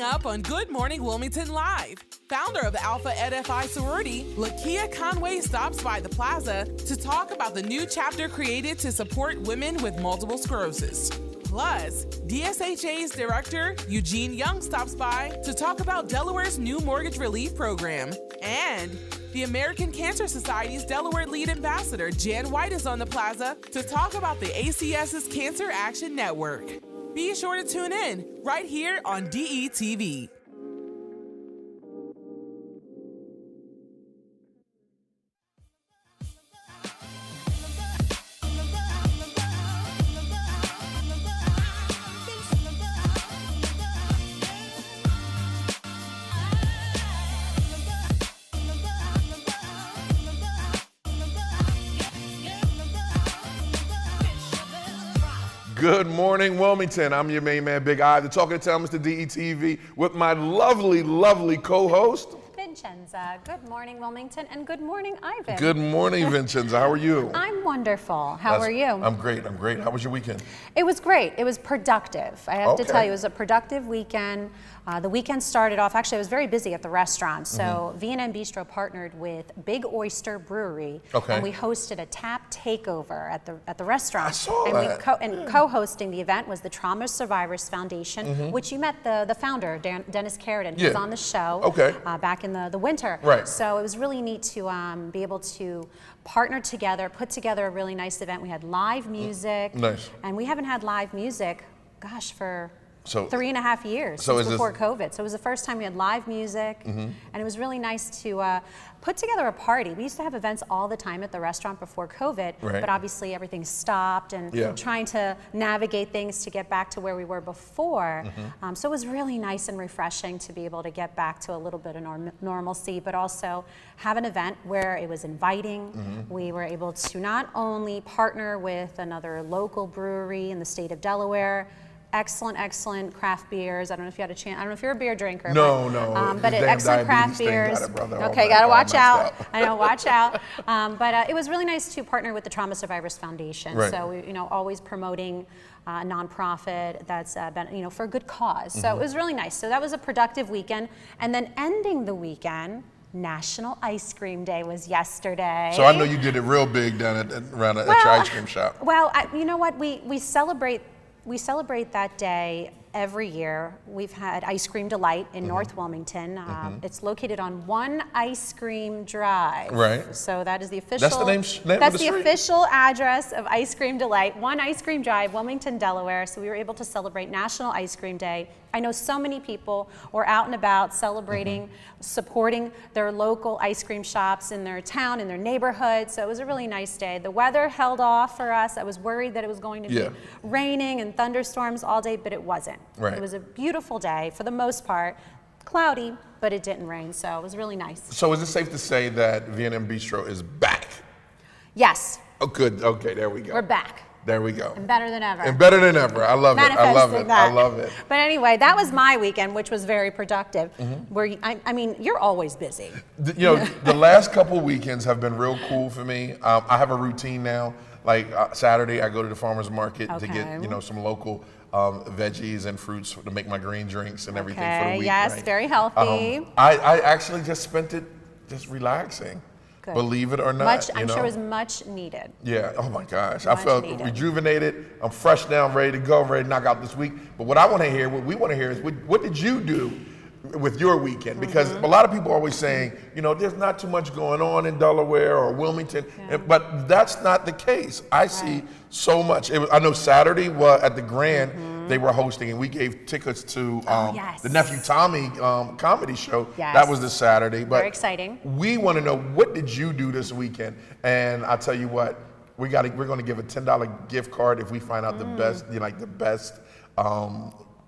Coming up on Good Morning Wilmington Live, founder of Alpha Eta Phi Sorority, LaKeia Conway stops by the plaza to talk about the new chapter created to support women with multiple sclerosis. Plus, DSHA's director, Eugene Young, stops by to talk about Delaware's new mortgage relief program. And the American Cancer Society's Delaware lead ambassador, Jan White, is on the plaza to talk about the ACS's Cancer Action Network. Be sure to tune in right here on DETV. Good morning, Wilmington. I'm your main man, Big I, the Talking to Town, Mr. DETV, with my lovely, lovely co-host, Vincenza. Good morning, Wilmington, and good morning, Ivan. Good morning, Vincenza. How are you? I'm wonderful. How are you? I'm great. I'm great. How was your weekend? It was great. It was productive. I have to tell you, it was a productive weekend. The weekend started off, actually I was very busy at the restaurant, so V&M Bistro partnered with Big Oyster Brewery, and we hosted a tap takeover at the restaurant. I saw and that. And co-hosting the event was the Trauma Survivors Foundation, which you met the founder, Dennis Carradine, who was on the show back in the winter. Right. So it was really neat to be able to partner together, put together a really nice event. We had live music, and we haven't had live music, gosh, for 3.5 years since before COVID. So it was the first time we had live music, and it was really nice to put together a party. We used to have events all the time at the restaurant before COVID, but obviously everything stopped, and trying to navigate things to get back to where we were before. So it was really nice and refreshing to be able to get back to a little bit of normalcy, but also have an event where it was inviting. We were able to not only partner with another local brewery in the state of Delaware, excellent craft beers. I don't know if you had a chance. I don't know if you're a beer drinker. No. But excellent craft beers. Okay, gotta watch out. I know, watch out. But it was really nice to partner with the Trauma Survivors Foundation. So we, always promoting a nonprofit that's been, for a good cause. So it was really nice. So that was a productive weekend. And then ending the weekend, National Ice Cream Day was yesterday. So I know you did it real big down around at your ice cream shop. Well, you know what? We celebrate that day every year. We've had Ice Cream Delight in North Wilmington. It's located on One Ice Cream Drive. Right. So that is the official. That's the name That's of the the street? official address of Ice Cream Delight. One Ice Cream Drive, Wilmington, Delaware. So we were able to celebrate National Ice Cream Day. I know so many people were out and about celebrating, supporting their local ice cream shops in their town, in their neighborhood. So it was a really nice day. The weather held off for us. I was worried that it was going to be raining and thunderstorms all day, but it wasn't. Right. It was a beautiful day for the most part. Cloudy, but it didn't rain, so it was really nice. So is it safe to say that V&M Bistro is back? Yes. Oh, good. Okay, there we go. We're back. There we go. And better than ever. And better than ever. I love it. I love it. I love it. But anyway, that was my weekend, which was very productive. Where I mean, you're always busy. The last couple weekends have been real cool for me. I have a routine now. Like Saturday, I go to the farmer's market to get some local veggies and fruits to make my green drinks and everything for the week. Yes, very healthy. I actually just spent it just relaxing. Good. Believe it or not. I'm sure it was much needed. Yeah, oh my gosh. I felt rejuvenated. I'm fresh now, I'm ready to go, ready to knock out this week. But what I want to hear, what we want to hear is what did you do with your weekend? Because a lot of people are always saying, there's not too much going on in Delaware or Wilmington, but that's not the case. I see so much. I know Saturday at the Grand, they were hosting, and we gave tickets to the Nephew Tommy comedy show. That was this Saturday. But very exciting. We want to know, what did you do this weekend? And I'll tell you what, we're going to give a $10 gift card if we find out the best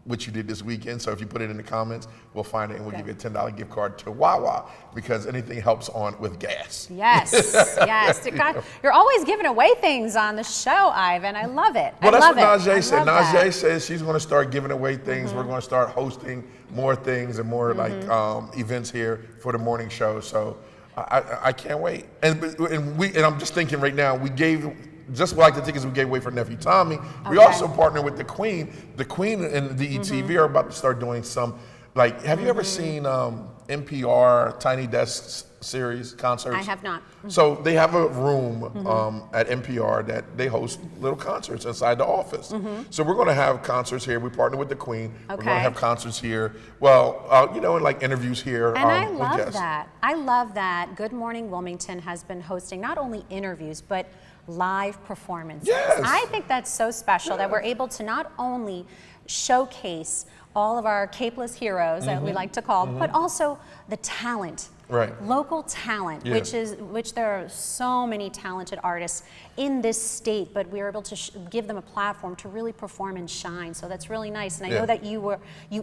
what you did this weekend. So if you put it in the comments, we'll find it and we'll give you a $10 gift card to Wawa, because anything helps on with gas. Yes, yes. God, you're always giving away things on the show, Ivan. I love it. Well, that's what Najee said. Najee says she's going to start giving away things. We're going to start hosting more things and more events here for the morning show. So I can't wait. And I'm just thinking right now, we gave, just like the tickets we gave away for Nephew Tommy, we also partner with the Queen. The Queen and the DETV are about to start doing some Like, have you ever seen NPR Tiny Desk series concerts? I have not. So they have a room at NPR that they host little concerts inside the office. So we're going to have concerts here. We partner with the Queen. We're going to have concerts here. Well, you know, and like interviews here. And I love that. I love that Good Morning Wilmington has been hosting not only interviews, but live performances. Yes. I think that's so special that we're able to not only showcase all of our capeless heroes that we like to call, but also the talent. Local talent, which there are so many talented artists in this state, but we were able to give them a platform to really perform and shine. So that's really nice. And I know that you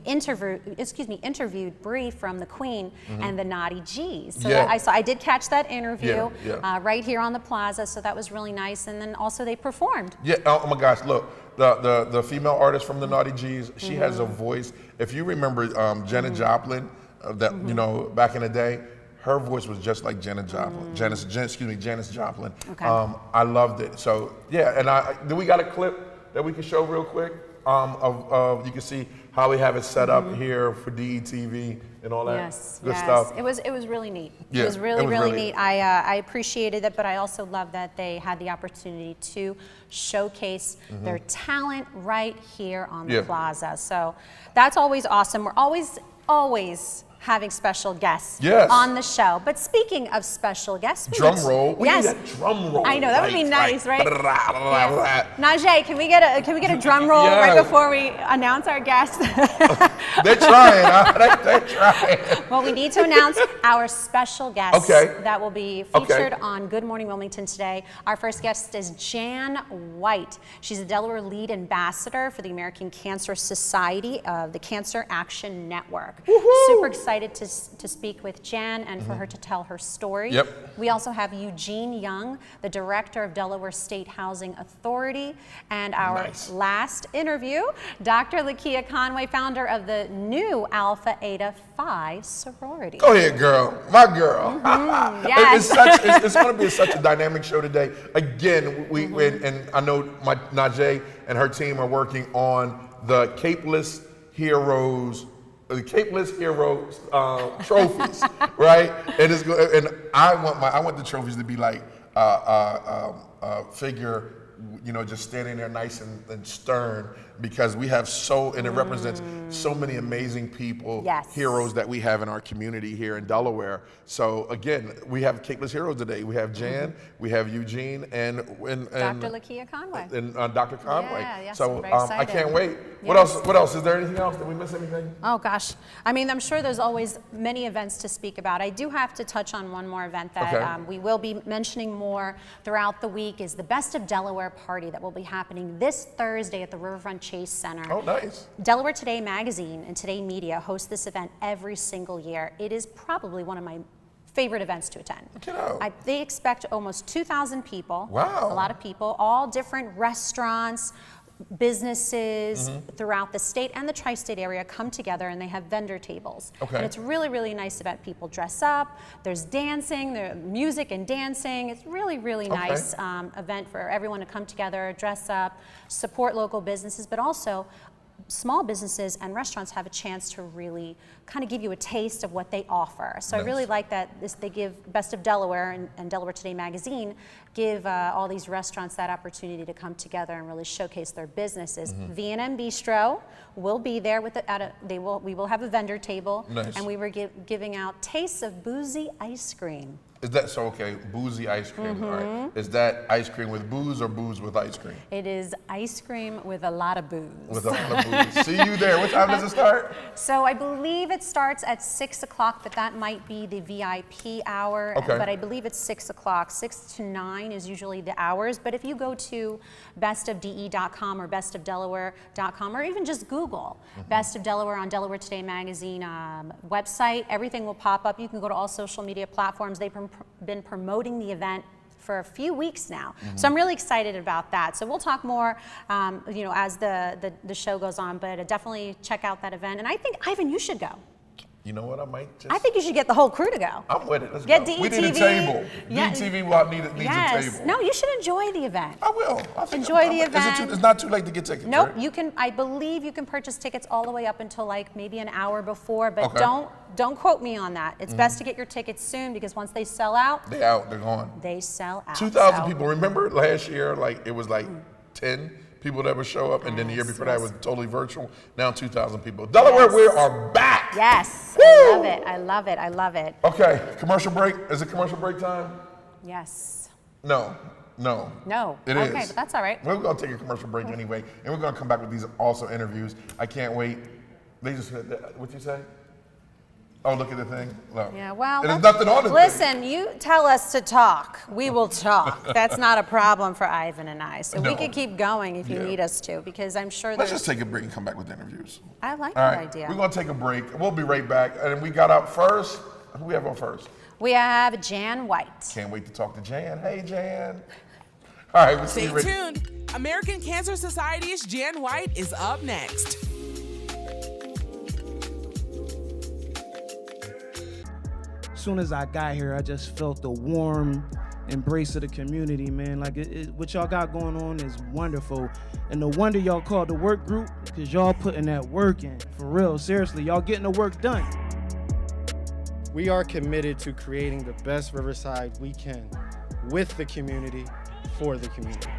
interviewed Bree from the Queen and the Naughty G's. So I did catch that interview right here on the plaza. So that was really nice. And then also they performed. Oh my gosh! Look, the female artist from the Naughty G's. She has a voice. If you remember Janis Joplin, that you know back in the day. Her voice was just like Janis Joplin. Janis Joplin. I loved it. So yeah, and do we got a clip that we can show real quick? Of you can see how we have it set up here for DETV and all that good stuff. It was really neat. It was really neat. I appreciated it, but I also love that they had the opportunity to showcase their talent right here on the plaza. So that's always awesome. We're always having special guests on the show. But speaking of special guests, drum roll. We need a drum roll. I know that would be nice, right? Najee, can we get a drum roll right before we announce our guests? They're trying. They're trying. Well, we need to announce our special guest that will be featured on Good Morning Wilmington today. Our first guest is Jan White. She's a Delaware lead ambassador for the American Cancer Society of the Cancer Action Network. Super excited to speak with Jan and for her to tell her story. We also have Eugene Young, the director of Delaware State Housing Authority, and our last interview, Dr. LaKeia Conway, founder of the new Alpha Eta Phi Sorority. Go ahead, girl. My girl. It's going to be such a dynamic show today. Again, and I know Najee and her team are working on the Capeless Heroes. The Capeless Heroes trophies, right? And I want the trophies to be like figure, you know, just standing there nice and stern, because we have and it represents so many amazing people, heroes that we have in our community here in Delaware. So again, we have Capeless Heroes today. We have Jan, we have Eugene, and Dr. LaKeia Conway. And Dr. Conway. So I can't wait. What else? Is there anything else? Did we miss anything? Oh gosh. I mean, I'm sure there's always many events to speak about. I do have to touch on one more event that we will be mentioning more throughout the week, is the Best of Delaware party that will be happening this Thursday at the Riverfront Chase Center. Oh, nice. Delaware Today magazine and Today Media host this event every single year. It is probably one of my favorite events to attend. They expect almost 2,000 people. Wow. A lot of people, all different restaurants, businesses throughout the state and the tri-state area come together, and they have vendor tables. And it's really, really nice event. People dress up, there's dancing, there's music and dancing. It's really, really nice event for everyone to come together, dress up, support local businesses, but also small businesses and restaurants have a chance to really kind of give you a taste of what they offer. So I really like that they give Best of Delaware and Delaware Today magazine give all these restaurants that opportunity to come together and really showcase their businesses. V&M Bistro will be there with we will have a vendor table, and we were giving out tastes of boozy ice cream. Is that so? Okay, boozy ice cream. All right. Is that ice cream with booze or booze with ice cream? It is ice cream with a lot of booze. With a lot of booze. See you there. What time does it start? So I believe it starts at 6 o'clock, but that might be the VIP hour. But I believe it's 6 o'clock. 6 to 9 is usually the hours. But if you go to bestofde.com or bestofdelaware.com, or even just Google Best of Delaware on Delaware Today magazine website, everything will pop up. You can go to all social media platforms. They've been promoting the event for a few weeks now. So I'm really excited about that. So we'll talk more you know, as the show goes on, but definitely check out that event. And I think, Ivan, you should go. You know what? I might just. I think you should get the whole crew to go. I'm with it. Let's get go. DETV. We need a table. Yeah. DETV needs a table. No, you should enjoy the event. I will. Enjoy the event. It's not too late to get tickets. Nope. Right? You can. I believe you can purchase tickets all the way up until like maybe an hour before. But don't quote me on that. It's best to get your tickets soon because once they sell out, they're out. They're gone. They sell out. 2,000 people. Remember last year? Like it was like 10 people that would show up, and then the year before that was totally virtual. Now 2,000 people. Delaware, we are back. Yes. Woo! I love it. I love it. I love it. Okay, commercial break. Is it commercial break time? Yes. No. It is. Okay, but that's all right. We're going to take a commercial break anyway, and we're going to come back with these awesome interviews. I can't wait. They just said, what'd you say? Oh, look at the thing. No. Yeah, well, there's nothing on it. Listen, you tell us to talk. We will talk. That's not a problem for Ivan and I. So we could keep going if you need us to, because I'm sure Let's just take a break and come back with interviews. I like that idea. We're going to take a break. We'll be right back. And we got up first. Who we have on first? We have Jan White. Can't wait to talk to Jan. Hey, Jan. All right, we'll see you. Stay tuned. American Cancer Society's Jan White is up next. As soon as I got here, I just felt the warm embrace of the community, man. Like what y'all got going on is wonderful. And no wonder y'all called the work group, because y'all putting that work in. For real, seriously, y'all getting the work done. We are committed to creating the best Riverside we can with the community, for the community.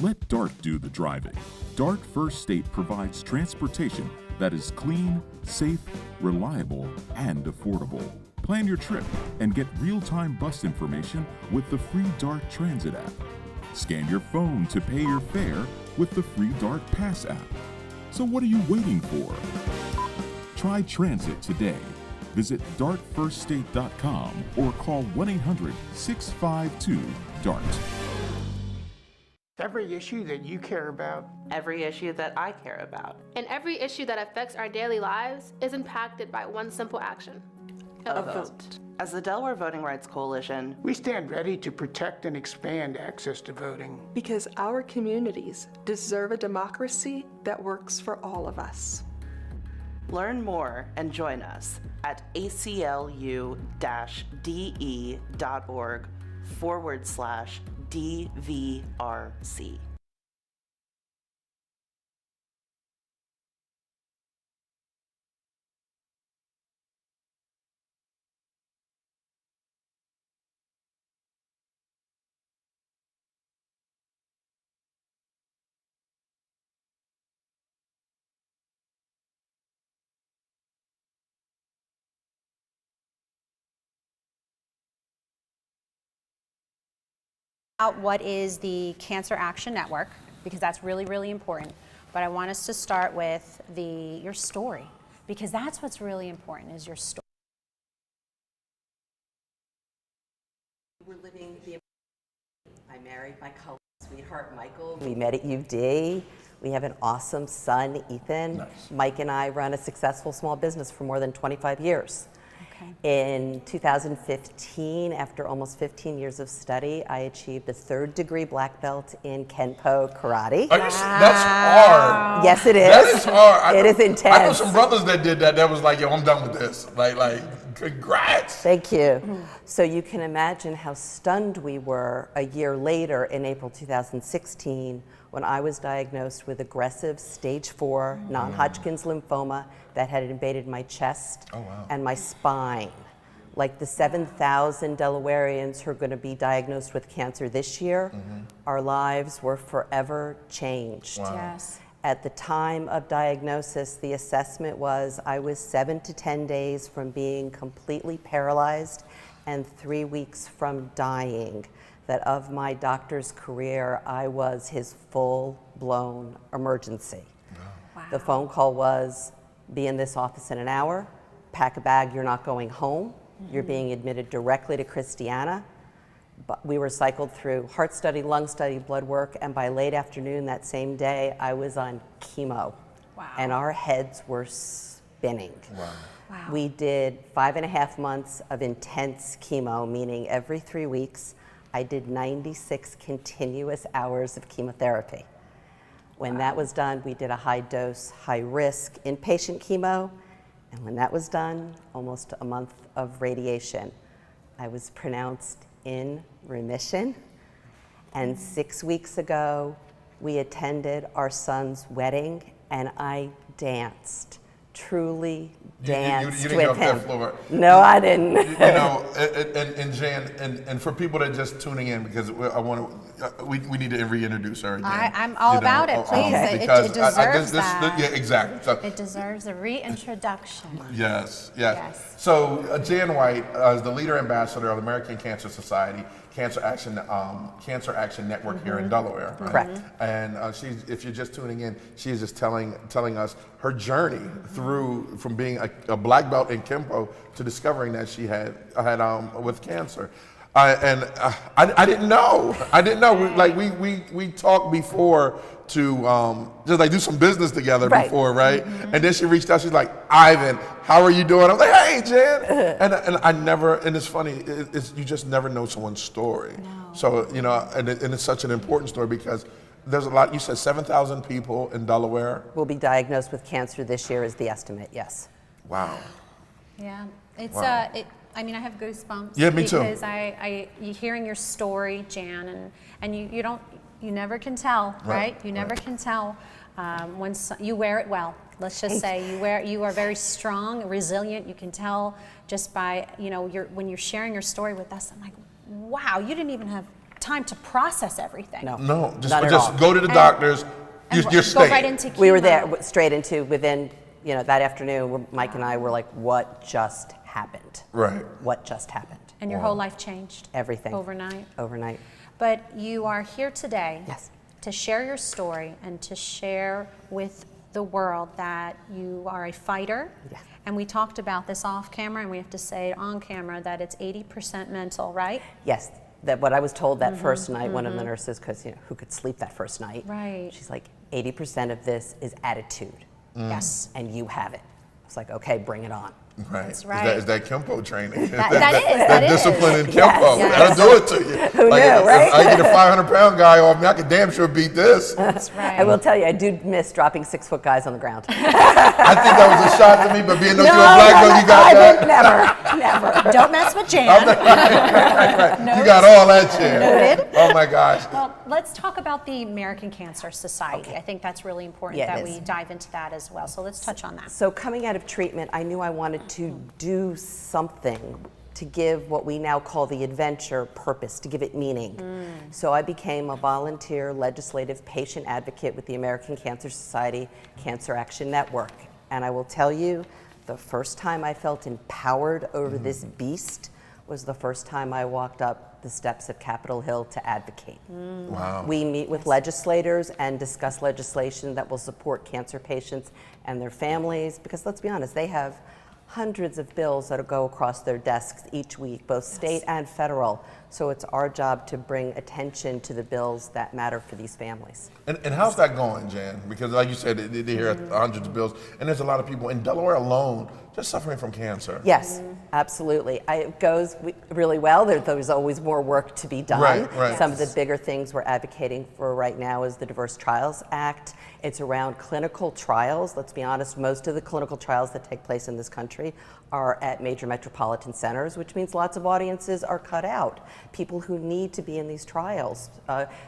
Let DART do the driving. DART First State provides transportation that is clean, safe, reliable, and affordable. Plan your trip and get real-time bus information with the free DART Transit app. Scan your phone to pay your fare with the free DART Pass app. So what are you waiting for? Try transit today. Visit dartfirststate.com or call 1-800-652-DART. Every issue that you care about. Every issue that I care about. And every issue that affects our daily lives is impacted by one simple action. A vote. As the Delaware Voting Rights Coalition, we stand ready to protect and expand access to voting. Because our communities deserve a democracy that works for all of us. Learn more and join us at aclu-de.org/DVRC. What is the Cancer Action Network, because that's really, really important. But I want us to start with your story, because that's what's really important, is your story. We're living I married my college sweetheart, Michael. We met at UD. We have an awesome son, Ethan. Nice. Mike and I run a successful small business for more than 25 years. In 2015, after almost 15 years of study, I achieved a 3rd-degree black belt in Kenpo karate. That's hard. Yes, it is. That is hard. It is intense. I know some brothers that did that. That was like, yo, I'm done with this. Like, congrats. Thank you. So you can imagine how stunned we were a year later in April 2016 when I was diagnosed with aggressive stage 4 non-Hodgkin's lymphoma that had invaded my chest and my spine. Like the 7,000 Delawareans who are going to be diagnosed with cancer this year, our lives were forever changed. Wow. Yes. At the time of diagnosis, the assessment was I was 7 to 10 days from being completely paralyzed and 3 weeks from dying. That of my doctor's career, I was his full-blown emergency. Wow. The phone call was, be in this office in an hour, pack a bag, you're not going home, you're being admitted directly to Christiana. But we were cycled through heart study, lung study, blood work, and by late afternoon that same day, I was on chemo. Wow. And our heads were spinning. Wow. Wow. We did 5.5 months of intense chemo, meaning every 3 weeks, I did 96 continuous hours of chemotherapy. When that was done, we did a high dose, high risk inpatient chemo. And when that was done, almost a month of radiation. I was pronounced in remission. And 6 weeks ago, we attended our son's wedding, and I danced. Truly danced you didn't with get him. off that floor. No, I didn't. You know, and Jan, and for people that are just tuning in, because we need to reintroduce her again. I'm all about it, please. It deserves that. Yeah, exactly. So, it deserves a reintroduction. Yes. So Jan White is the leader ambassador of the American Cancer Society Cancer Action Network here in Delaware. Right? Correct. And if you're just tuning in, she is just telling us her journey through from being a black belt in Kempo to discovering that she had with cancer. I didn't know. We talked before to just like do some business together before, right? And then she reached out. She's like, Ivan, how are you doing? I was like, hey, Jan. And I never. And it's funny. You just never know someone's story. No. So and it's such an important story because there's a lot. You said 7,000 people in Delaware will be diagnosed with cancer this year, is the estimate. Yes. Wow. Yeah. It's wow. I mean, I have goosebumps. Yeah, me too. Because you hearing your story, Jan, and you never can tell, right? You never can tell when you wear it well. Let's just say you are very strong, resilient. You can tell just by when you're sharing your story with us. I'm like, wow, you didn't even have time to process everything. No, just go to the doctors. You're go right into chemo. We were there straight into within that afternoon. Mike and I were like, what just happened? Right. What just happened? And your whole life changed. Everything. Overnight. But you are here today to share your story and to share with the world that you are a fighter. Yes. And we talked about this off camera, and we have to say it on camera that it's 80% mental, right? Yes. That what I was told that first night, one of the nurses, because who could sleep that first night? Right. She's like, 80% of this is attitude. Yes. And you have it. I was like, okay, bring it on. Right. That's right. Is that Kempo training? That discipline in Kempo. Yes. That'll do it to you. Who knew, right? If I get a 500-pound guy off me, I could damn sure beat this. That's right. I will tell you, I do miss dropping 6-foot guys on the ground. I think that was a shot to me, but being you're a black girl, you got that. Never. Don't mess with Jan. Right. You got all that shit. Noted. Oh my gosh. Well, let's talk about the American Cancer Society. Okay. I think that's really important that we dive into that as well. So let's touch on that. So coming out of treatment, I knew I wanted to do something to give what we now call the adventure purpose, to give it meaning. So I became a volunteer legislative patient advocate with the American Cancer Society Cancer Action Network. And I will tell you, the first time I felt empowered over this beast was the first time I walked up the steps of Capitol Hill to advocate. Wow. We meet with legislators and discuss legislation that will support cancer patients and their families, because let's be honest, they have hundreds of bills that go across their desks each week, both state and federal. So it's our job to bring attention to the bills that matter for these families. And how's that going, Jan? Because like you said, they hear hundreds of bills, and there's a lot of people in Delaware alone just suffering from cancer. Yes, absolutely. It goes really well. There's always more work to be done. Right. Some of the bigger things we're advocating for right now is the Diverse Trials Act. It's around clinical trials. Let's be honest, most of the clinical trials that take place in this country are at major metropolitan centers, which means lots of audiences are cut out. People who need to be in these trials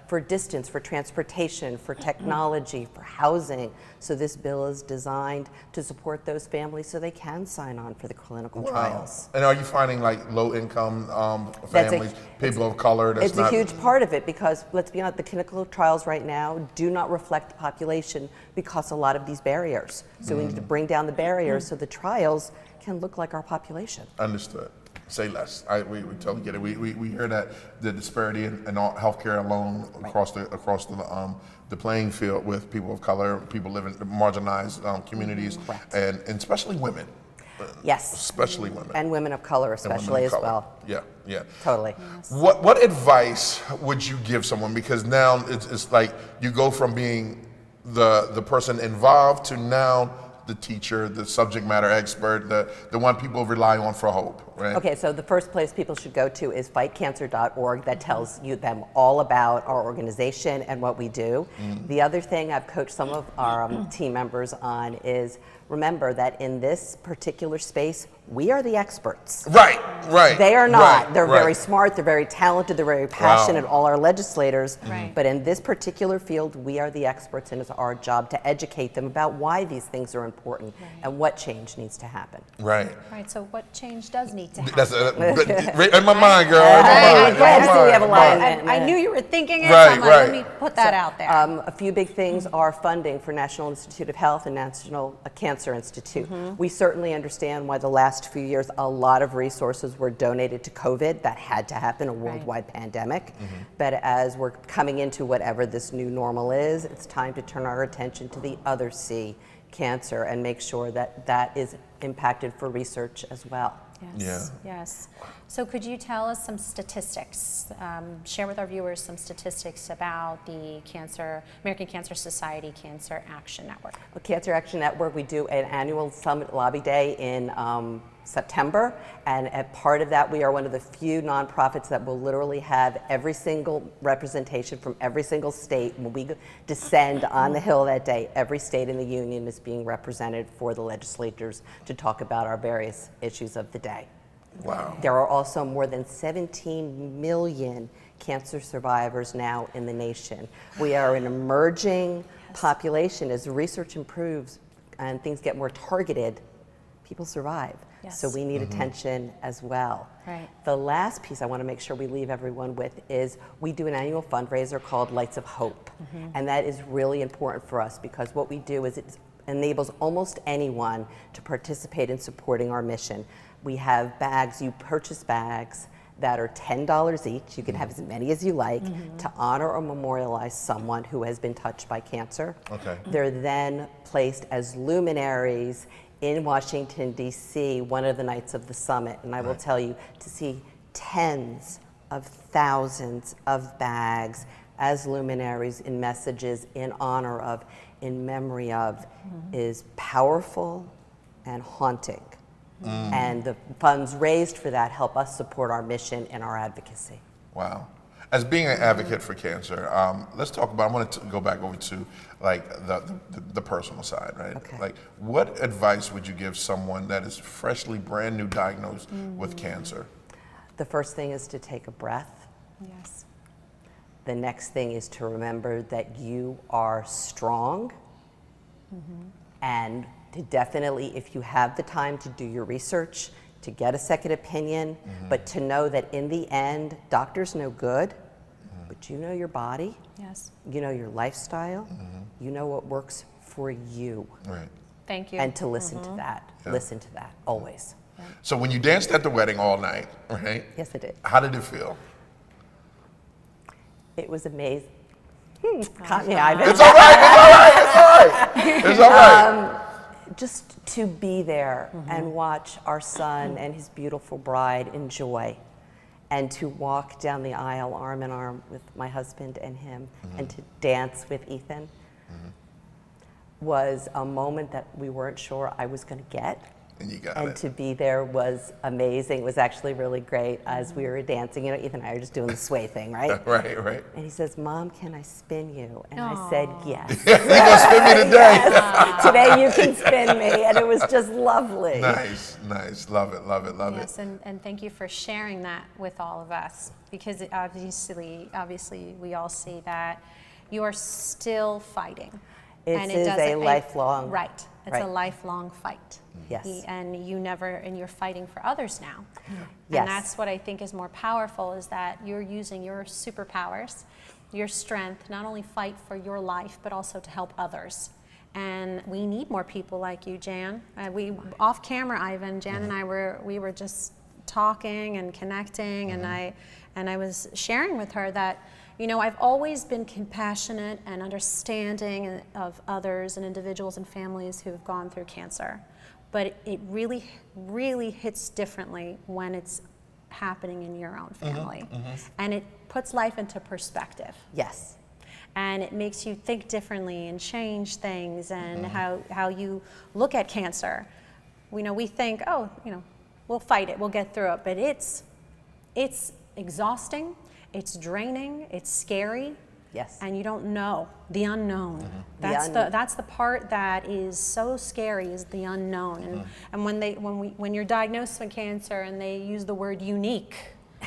for distance, for transportation, for technology, for housing. So this bill is designed to support those families so they can sign on for the clinical trials. And are you finding like low-income families, people of color? It's a huge part of it because, let's be honest, the clinical trials right now do not reflect the population because a lot of these barriers. So we need to bring down the barriers so the trials can look like our population. Understood. Say less. We totally get it. We hear that the disparity in healthcare alone across the playing field with people of color, people living in marginalized communities, and especially women. Yes. Especially women. And women of color especially as well. Yeah. Totally. Yes. What advice would you give someone? Because now it's like you go from being the person involved to now the teacher, the subject matter expert, the one people rely on for hope. right? Okay, so the first place people should go to is fightcancer.org. That tells you them all about our organization and what we do. The other thing I've coached some of our team members on is remember that in this particular space, we are the experts. Right. They are not. Right, they're very smart, they're very talented, they're very passionate, all our legislators. But in this particular field, we are the experts, and it's our job to educate them about why these things are important and what change needs to happen. Right, so what change does need to happen? That's in my mind, girl. I'm glad to see we have alignment. I knew you were thinking it, so I'm like, let me put that out there. A few big things are funding for National Institute of Health and National Cancer Institute. We certainly understand why the last few years a lot of resources were donated to COVID. That had to happen, a worldwide pandemic. But as we're coming into whatever this new normal is, it's time to turn our attention to the other C, cancer, and make sure that that is impacted for research as well. Yes. So could you tell us some statistics, share with our viewers some statistics about the American Cancer Society Cancer Action Network? Well, Cancer Action Network, we do an annual summit lobby day in September, and as part of that, we are one of the few nonprofits that will literally have every single representation from every single state. When we descend on the Hill that day, every state in the union is being represented for the legislators to talk about our various issues of the day. Wow. There are also more than 17 million cancer survivors now in the nation. We are an emerging population. As research improves and things get more targeted, people survive. So we need attention as well. The last piece I want to make sure we leave everyone with is we do an annual fundraiser called Lights of Hope. And that is really important for us because what we do is it enables almost anyone to participate in supporting our mission. We have bags, you purchase bags that are $10 each. You can have as many as you like to honor or memorialize someone who has been touched by cancer. They're then placed as luminaries in Washington, D.C., one of the nights of the summit. And I will tell you, to see tens of thousands of bags as luminaries in messages in honor of, in memory of, is powerful and haunting. And the funds raised for that help us support our mission and our advocacy. Wow. As being an advocate for cancer, let's talk about, I want to go back over to like the personal side, right? Like what advice would you give someone that is freshly brand new diagnosed with cancer? The first thing is to take a breath. The next thing is to remember that you are strong and to definitely, if you have the time to do your research, to get a second opinion, but to know that in the end, doctors know good, but you know your body, you know your lifestyle, you know what works for you. Thank you. And to listen to that, listen to that, always. So when you danced at the wedding all night, right? Yes, I did. How did it feel? It was amazing. Caught me, Ivan. It's all right, it's all right. Just to be there and watch our son and his beautiful bride enjoy, and to walk down the aisle arm in arm with my husband and him, and to dance with Ethan was a moment that we weren't sure I was going to get. And you got it. And to be there was amazing. It was actually really great as we were dancing. You know, Ethan and I are just doing the sway thing, right? Right. And he says, "Mom, can I spin you?" And I said, "Yes." You're going to spin me today. Yes. Today you can spin me. And it was just lovely. Nice. Love it. Yes, and thank you for sharing that with all of us, because obviously we all see that you are still fighting. It is a lifelong. It's a lifelong fight. Yes. And you're fighting for others now. And that's what I think is more powerful, is that you're using your superpowers, your strength, not only fight for your life, but also to help others. And we need more people like you, Jan. Off camera, Ivan, Jan and I were just talking and connecting, and I was sharing with her that, you know, I've always been compassionate and understanding of others and individuals and families who have gone through cancer. But it really, really hits differently when it's happening in your own family. And it puts life into perspective. Yes. And it makes you think differently and change things, and how you look at cancer. We think, oh, you know, we'll fight it, we'll get through it. But it's exhausting, it's draining, it's scary. Yes. And you don't know the unknown. That's the part that is so scary, is the unknown. And when you're diagnosed with cancer and they use the word unique,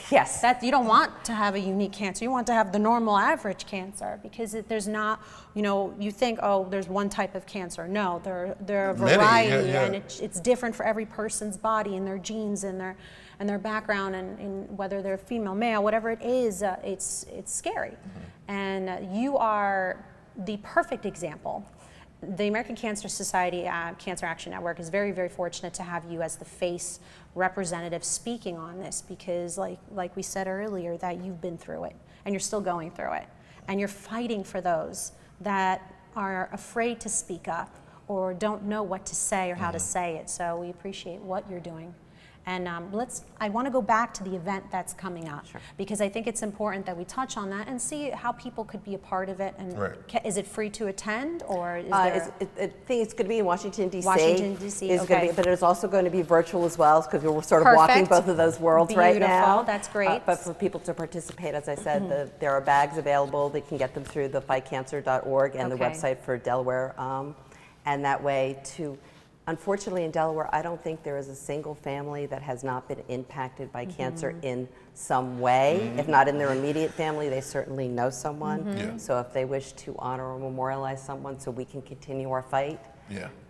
yes, that you don't want to have a unique cancer. You want to have the normal average cancer, because there's not, you think, oh, there's one type of cancer. No, there are a variety, and it's different for every person's body and their genes and their background, and whether they're female, male, whatever it is, it's scary. And you are the perfect example. The American Cancer Society Cancer Action Network is very, very fortunate to have you as the face representative speaking on this, because like we said earlier, that you've been through it and you're still going through it, and you're fighting for those that are afraid to speak up or don't know what to say or how to say it. So we appreciate what you're doing. And I want to go back to the event that's coming up, because I think it's important that we touch on that and see how people could be a part of it. And is it free to attend, or is there? I think it's going to be in Washington, D.C. Washington, D.C. Okay. But it's also going to be virtual as well, because we're sort of walking both of those worlds right now. That's great. But for people to participate, as I said, there are bags available. They can get them through the fightcancer.org and the website for Delaware, and that way to. Unfortunately, in Delaware, I don't think there is a single family that has not been impacted by cancer in some way. If not in their immediate family, they certainly know someone. So if they wish to honor or memorialize someone so we can continue our fight,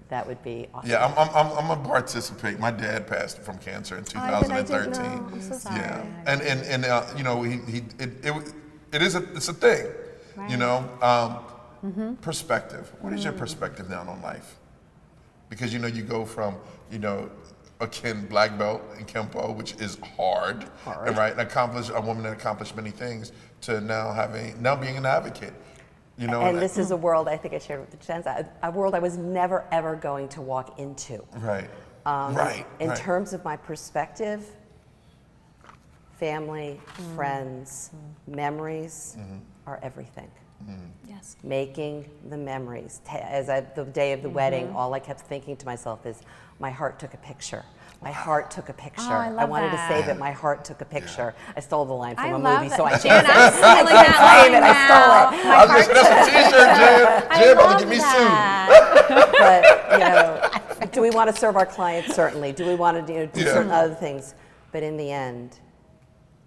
that would be awesome. Yeah, I'm gonna participate. My dad passed from cancer in 2013. I'm so sorry. Yeah, and it's a thing. Right. Perspective. What is your perspective now on life? Because you go from a black belt in Kempo, which is hard. And right, a woman that accomplished many things, to now being an advocate. And this is a world, I think I shared with the Jens, a world I was never ever going to walk into. Right. In terms of my perspective, family, friends, memories are everything. Yes. Making the memories. The day of the wedding, all I kept thinking to myself is, my heart took a picture. My heart took a picture. I wanted to save it. My heart took a picture. I stole the line from a love movie, that. so I Jan, can't I'm stealing that line now. I stole it. That's a T-shirt, Jan. Jan about to get me sued. But do we want to serve our clients? Certainly. Do we want to do certain other things? But in the end,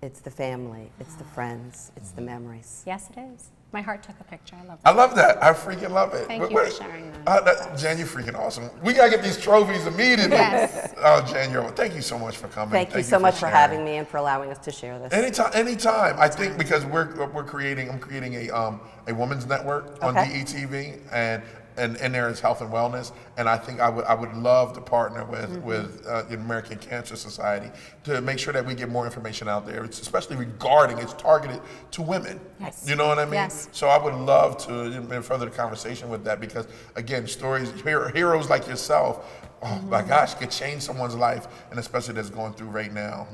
it's the family, it's the friends, it's the memories. Yes, it is. My heart took a picture. I love that. I love that. I freaking love it. Thank you for sharing that. Jan, you're freaking awesome. We got to get these trophies immediately. Yes. Oh, Jan, thank you so much for coming. Thank you so much for having me and for allowing us to share this. Anytime. I think because I'm creating a women's network on DETV, and there is health and wellness, and I think I would love to partner with the American Cancer Society to make sure that we get more information out there, especially regarding it's targeted to women. Yes. You know what I mean? Yes. So I would love to further the conversation with that, because again, heroes like yourself, oh my gosh, could change someone's life, and especially that's going through right now,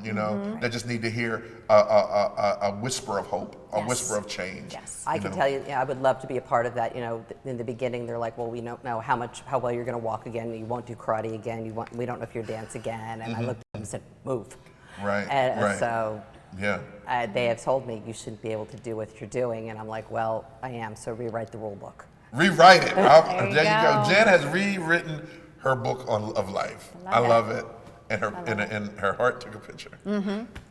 that just need to hear a whisper of hope, a whisper of change. Yes. I can tell you, I would love to be a part of that. In the beginning, they're like, well, we don't know how well you're going to walk again. You won't do karate again. We don't know if you'll dance again. And I looked at them and said, move. Right. So they have told me you shouldn't be able to do what you're doing, and I'm like, well, I am. So rewrite the rule book. Rewrite it. There you go. go. Jan has rewritten her book of life. I love it. And her heart took a picture.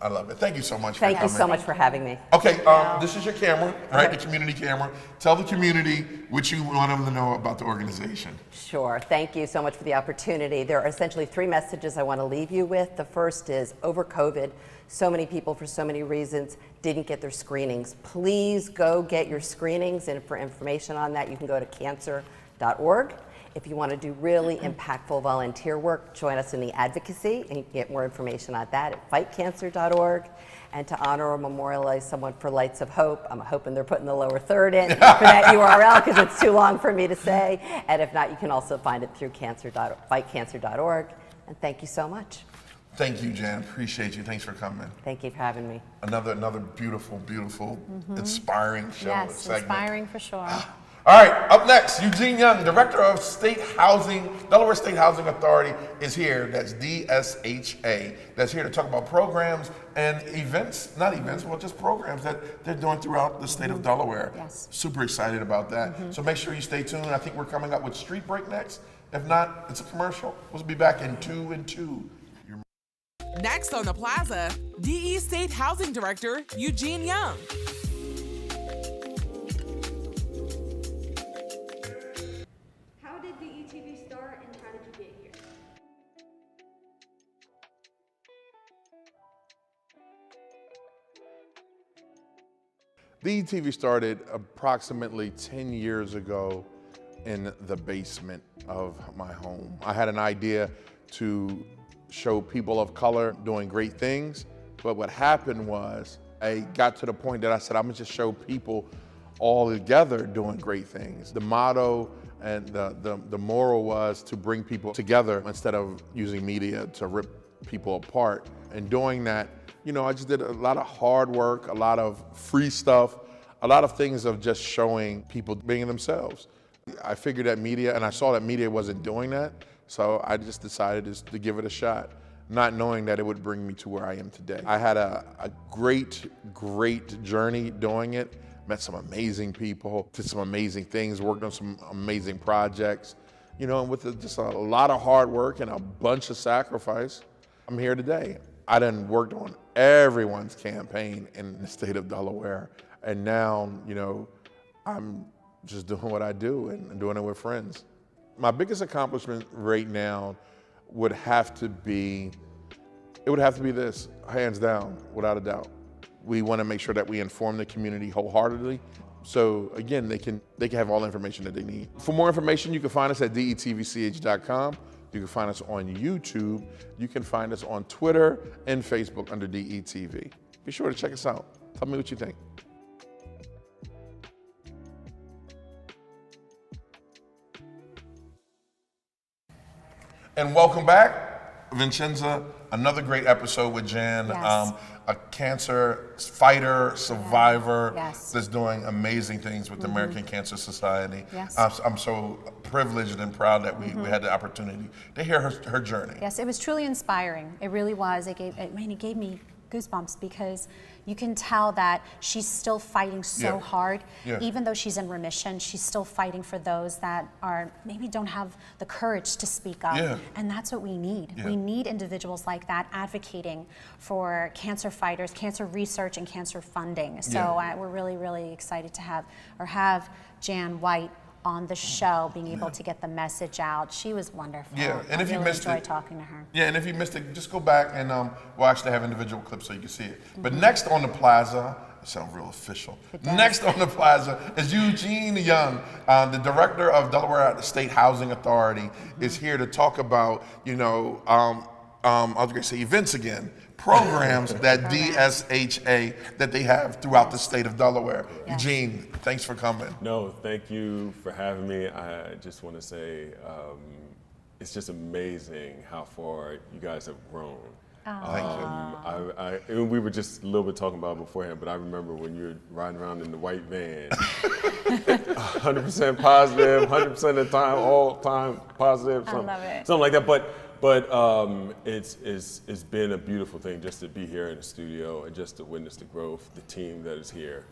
I love it. Thank you so much for coming. Thank you so much for having me. Okay, this is your camera, right? The community camera. Tell the community what you want them to know about the organization. Sure. Thank you so much for the opportunity. There are essentially 3 messages I want to leave you with. The first is, over COVID, so many people, for so many reasons, didn't get their screenings. Please go get your screenings, and for information on that, you can go to cancer.org. If you want to do really impactful volunteer work, join us in the advocacy, and you can get more information on that at fightcancer.org. And to honor or memorialize someone for Lights of Hope, I'm hoping they're putting the lower third in for that URL, because it's too long for me to say. And if not, you can also find it through fightcancer.org. And thank you so much. Thank you, Jan. Appreciate you. Thanks for coming. Thank you for having me. Another beautiful, inspiring show. Yes, segment. inspiring for sure. All right, up next, Eugene Young, Director of State Housing, Delaware State Housing Authority is here. That's DSHA. That's here to talk about programs and events, not events, well, just programs that they're doing throughout the state of Delaware. Yes. Super excited about that. So make sure you stay tuned. I think we're coming up with Street Break next. If not, it's a commercial. We'll be back in 2 and 2. Next on the Plaza, DE State Housing Director Eugene Young. How did DETV start and how did you get here? DETV started approximately 10 years ago in the basement of my home. I had an idea to show people of color doing great things, but what happened was I got to the point that I said, I'm gonna just show people all together doing great things. The motto and the moral was to bring people together instead of using media to rip people apart. And doing that, you know, I just did a lot of hard work, a lot of free stuff, a lot of things of just showing people being themselves. I figured that media, and I saw that media wasn't doing that, so I just decided to give it a shot, not knowing that it would bring me to where I am today. I had a great, great journey doing it, met some amazing people, did some amazing things, worked on some amazing projects, you know, and with just a lot of hard work and a bunch of sacrifice, I'm here today. I done worked on everyone's campaign in the state of Delaware, and now, you know, I'm just doing what I do and doing it with friends. My biggest accomplishment right now would have to be this, hands down, without a doubt. We want to make sure that we inform the community wholeheartedly. So again, they can have all the information that they need. For more information, you can find us at detvch.com. You can find us on YouTube. You can find us on Twitter and Facebook under DETV. Be sure to check us out. Tell me what you think. And welcome back, Vincenza. Another great episode with Jan, Yes. A cancer fighter, survivor Yes. that's doing amazing things with the American Cancer Society. Yes. I'm so privileged and proud that we had the opportunity to hear her journey. Yes, it was truly inspiring. It really was. It gave me goosebumps because you can tell that she's still fighting so hard. Yeah. Even though she's in remission, she's still fighting for those that are maybe don't have the courage to speak up. Yeah. And that's what we need. Yeah. We need individuals like that advocating for cancer fighters, cancer research, and cancer funding. So we're really, really excited to have Jan White on the show, being able to get the message out. She was wonderful. Yeah, and if you missed enjoyed it, talking to her. Yeah, and if you missed it, just go back and we'll actually have individual clips so you can see it. But next on the Plaza, it sounds real official. Next on the Plaza is Eugene Young, the Director of Delaware State Housing Authority, is here to talk about, you know, I was gonna say events again, programs that DSHA, that they have throughout the state of Delaware. Yes. Eugene, thanks for coming. No, thank you for having me. I just want to say it's just amazing how far you guys have grown. Thank you. We were just a little bit talking about it beforehand, but I remember when you were riding around in the white van, 100% positive, 100% of the time, all time positive, something like that. But it's been a beautiful thing just to be here in the studio and just to witness the growth, the team that is here.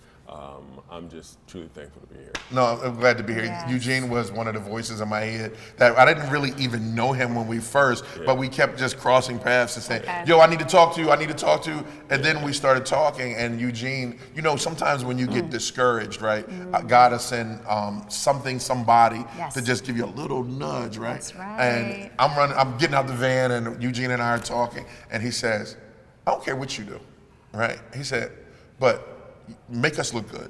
I'm just truly thankful to be here. No, I'm glad to be here. Yes. Eugene was one of the voices in my head that I didn't really even know him when we first, but we kept just crossing paths and saying, yo, I need to talk to you, I need to talk to you. And then we started talking, and Eugene, you know, sometimes when you get discouraged, right, God has sent somebody to just give you a little nudge, right? That's right. And I'm getting out the van, and Eugene and I are talking, and he says, I don't care what you do, right? He said, but make us look good.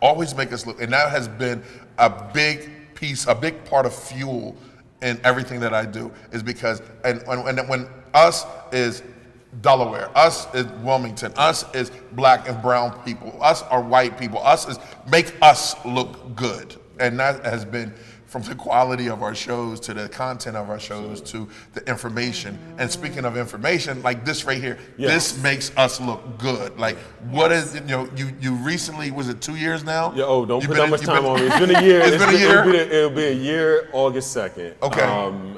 Always make us look, and that has been a big piece, a big part of fuel in everything that I do, is because, and when us is Delaware, us is Wilmington, us is black and brown people, us are white people, us is make us look good. And that has been from the quality of our shows to the content of our shows to the information. And speaking of information, like this right here, this makes us look good. Like, what is, you recently, was it 2 years now? Yeah, don't put that much time on me. It's been a year. It's been a year? It'll be a year August 2nd. Okay.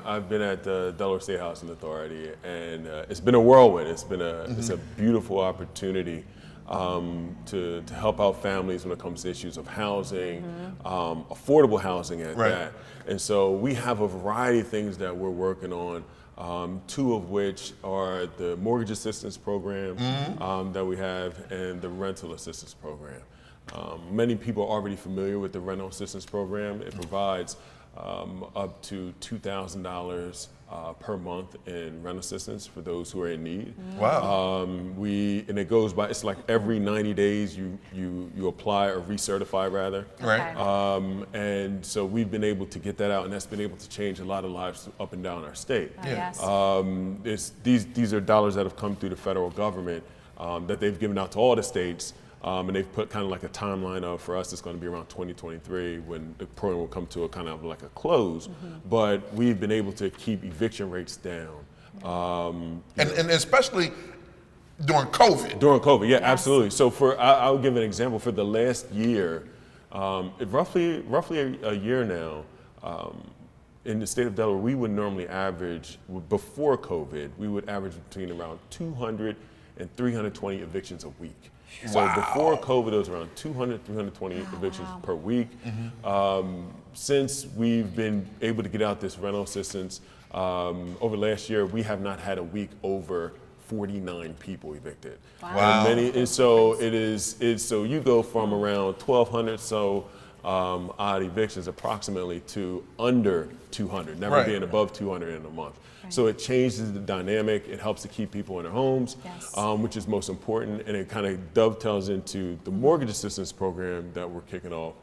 I've been at the Delaware State Housing Authority, and it's been a whirlwind. It's been it's a beautiful opportunity to help out families when it comes to issues of housing, affordable housing at that. And so we have a variety of things that we're working on, two of which are the mortgage assistance program that we have and the rental assistance program. Many people are already familiar with the rental assistance program. It provides up to $2,000 per month in rent assistance for those who are in need. Wow. And it goes by, it's like every 90 days you apply or recertify rather. Right. And so we've been able to get that out, and that's been able to change a lot of lives up and down our state. Yes. These are dollars that have come through the federal government that they've given out to all the states. And they've put kind of like a timeline of, for us, it's going to be around 2023 when the program will come to a kind of like a close. But we've been able to keep eviction rates down. And especially during COVID. During COVID, yeah, absolutely. So I'll give an example. For the last year, roughly a year now, in the state of Delaware, we would normally average, before COVID, we would average between around 200 and 320 evictions a week. So before COVID, it was around 200, 320 evictions per week. Since we've been able to get out this rental assistance, over last year, we have not had a week over 49 people evicted. Wow. And so so you go from around 1,200 odd evictions approximately to under 200, never being above 200 in a month. So it changes the dynamic. It helps to keep people in their homes, which is most important, and it kind of dovetails into the mortgage assistance program that we're kicking off